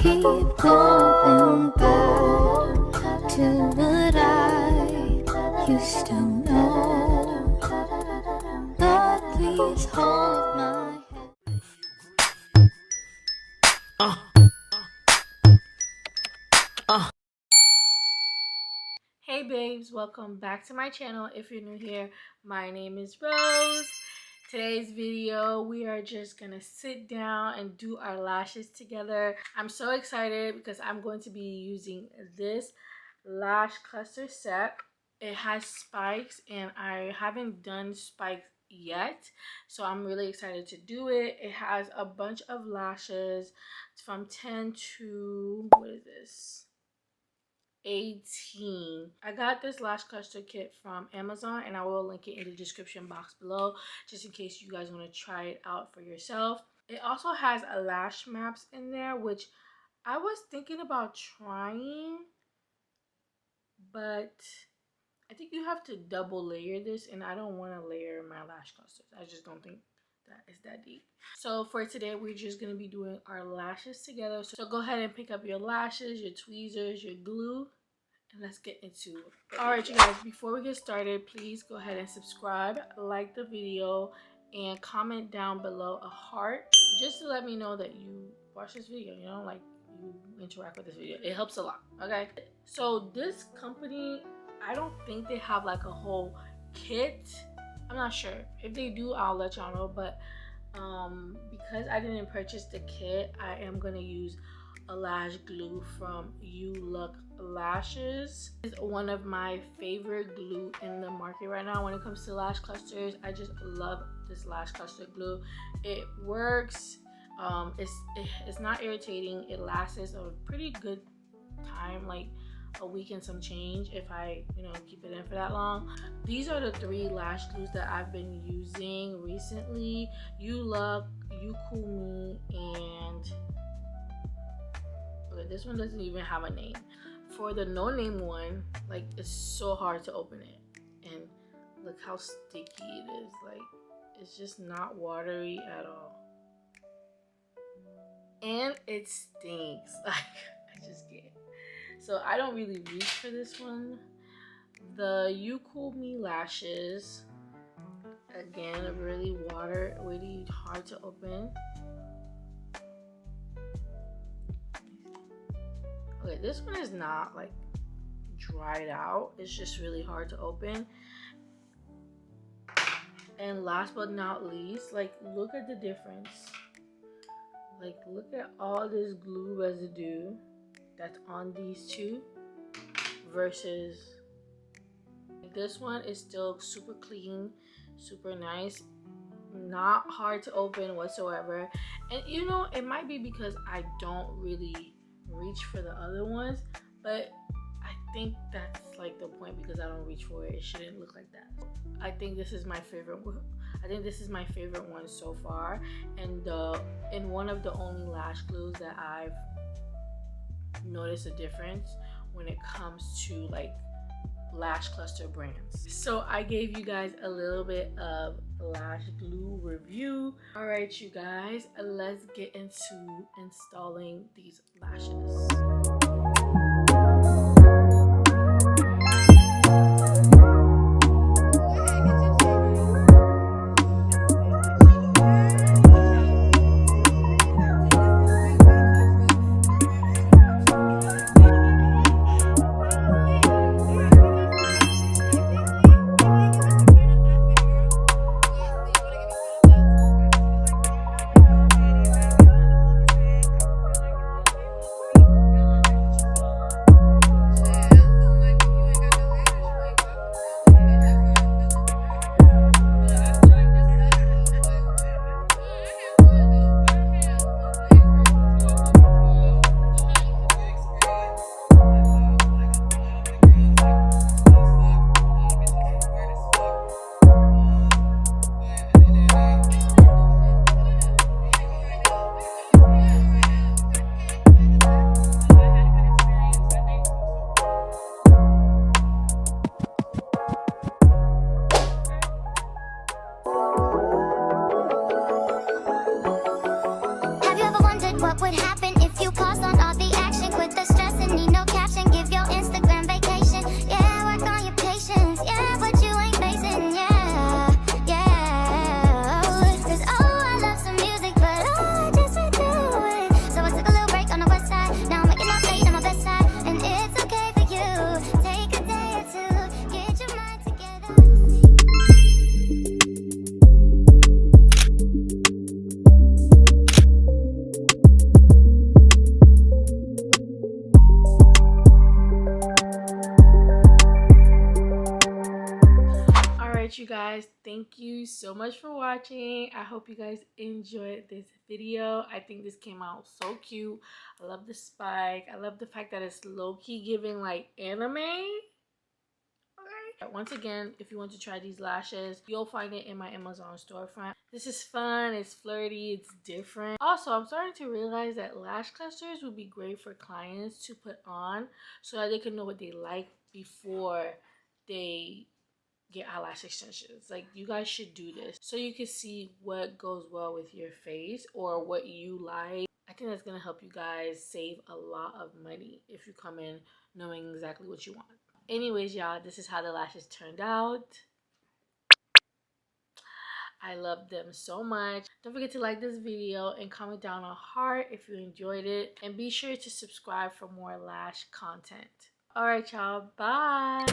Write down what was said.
keep going back to what I used to know. Lord, please hold my hand. Hey babes, welcome back to my channel. If you're new here, my name is Rose. Today's video, we are just gonna sit down and do our lashes together. I'm so excited because I'm going to be using this lash cluster set. It has spikes and I haven't done spikes yet, so I'm really excited to do it. It has a bunch of lashes. It's from 10 to, what is this? 18. I got this lash cluster kit from Amazon and I will link it in the description box below just in case you guys want to try it out for yourself. It also has a lash maps in there, which I was thinking about trying, but I think you have to double layer this and I don't want to layer my lash clusters. I just don't think that is that deep. So for today, we're just going to be doing our lashes together. So go ahead and pick up your lashes, your tweezers, your glue, and let's get into it. All right, you guys, before we get started, please go ahead and subscribe, like the video, and comment down below a heart just to let me know that you watch this video, you know, like you interact with this video. It helps a lot, okay? So this company, I don't think they have like a whole kit. I'm not sure. If they do, I'll let y'all know, but because I didn't purchase the kit, I am gonna use a lash glue from You Look Lashes. It's one of my favorite glue in the market right now when it comes to lash clusters. I just love this lash cluster glue. It works. It's not irritating. It lasts a pretty good time, like a week and some change if I, keep it in for that long. These are the 3 lash glues that I've been using recently. You Look, You Cool Me, and okay, this one doesn't even have a name. For the no name one, like, it's so hard to open it, and look how sticky it is. Like, it's just not watery at all, and it stinks. Like, I just can't. So I don't really reach for this one. The You Cool Me lashes, again, really hard to open. Okay, this one is not like dried out. It's just really hard to open. And last but not least, like, look at the difference. Like, look at all this glue residue that's on these 2 versus this one is still super clean, super nice, not hard to open whatsoever. And it might be because I don't really reach for the other ones, but I think that's like the point. Because I don't reach for it, it shouldn't look like that. I think this is my favorite one. I think this is my favorite one so far, and one of the only lash glues that I've noticed a difference when it comes to like lash cluster brands. So I gave you guys a little bit of lash glue review. All right, you guys, let's get into installing these lashes. guys, thank you so much for watching. I hope you guys enjoyed this video. I think this came out so cute. I love the spike. I love the fact that it's low-key giving like anime. Okay. Once again, if you want to try these lashes, you'll find it in my Amazon storefront. This is fun, it's flirty, it's different. Also, I'm starting to realize that lash clusters would be great for clients to put on so that they can know what they like before they get eyelash extensions. Like, you guys should do this so you can see what goes well with your face or what you like. I think that's gonna help you guys save a lot of money if you come in knowing exactly what you want. Anyways, y'all, this is how the lashes turned out. I love them so much. Don't forget to like this video and comment down a heart if you enjoyed it, and be sure to subscribe for more lash content. All right, y'all, bye.